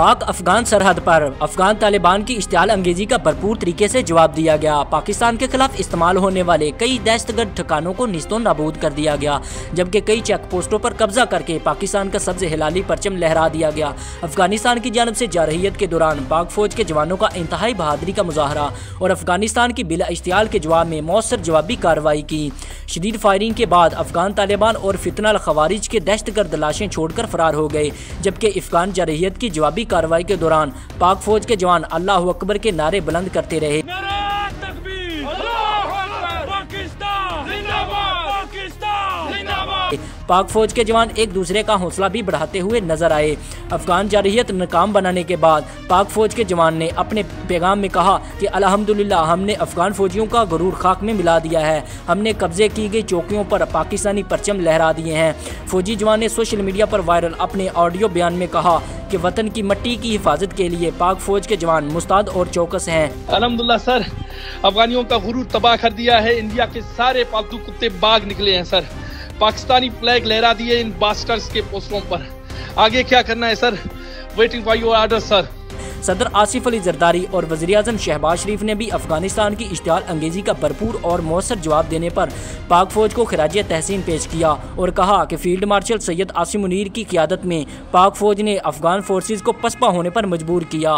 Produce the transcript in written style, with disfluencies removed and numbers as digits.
पाक अफगान सरहद पर अफगान तालिबान की इश्तियाल अंगेजी का भरपूर तरीके से जवाब दिया गया। पाकिस्तान के खिलाफ इस्तेमाल होने वाले कई दहशतगर्द ठिकानों को निस्तो नाबूद कर दिया गया, जबकि कई चेक पोस्टों पर कब्जा करके पाकिस्तान का सब्ज हिलाली परचम लहरा दिया गया। अफगानिस्तान की जानब से जारहियत के दौरान पाक फौज के जवानों का इंतहाई बहादुरी का मुजाहरा और अफगानिस्तान की बिला इश्तियाल के जवाब में मौसर जवाबी कार्रवाई की। शदीद फायरिंग के बाद अफगान तालिबान और फितना खवारिज के दहशतगर्द लाशें छोड़कर फरार हो गए, जबकि अफगान जारहियत की जवाबी कार्रवाई के दौरान पाक फौज के जवान अल्लाह अकबर के नारे बुलंद करते रहे। पाक फौज के जवान एक दूसरे का हौसला भी बढ़ाते हुए नजर आए। अफगान जारहियत नाकाम बनाने के बाद पाक फौज के जवान ने अपने पैगाम में कहा कि अल्हम्दुलिल्लाह, हमने अफगान फौजियों का गुरूर खाक में मिला दिया है। हमने कब्जे की गई चौकियों पर पाकिस्तानी परचम लहरा दिए हैं। फौजी जवान ने सोशल मीडिया पर वायरल अपने ऑडियो बयान में कहा कि वतन की मिट्टी की हिफाजत के लिए पाक फौज के जवान मुस्तैद और चौकस हैं। अल्हम्दुलिल्लाह सर, अफगानियों का गुरूर तबाह कर दिया है। इंडिया के सारे पालतू कुत्ते बाग निकले हैं सर। पाकिस्तानी फ्लैग लहरा दिए इन बास्टर्स के पोस्टरों पर। आगे क्या करना है sir? Waiting for your order sir. सदर आसिफ अली जरदारी और वज़ीर-ए-आज़म शहबाज शरीफ ने भी अफगानिस्तान की इश्तियाल अंगेजी का भरपूर और मौसर जवाब देने पर पाक फौज को खिराज तहसीन पेश किया और कहा कि फील्ड मार्शल सैयद आसिम मुनीर की क़ियादत में पाक फौज ने अफगान फोर्सेज को पसपा होने पर मजबूर किया।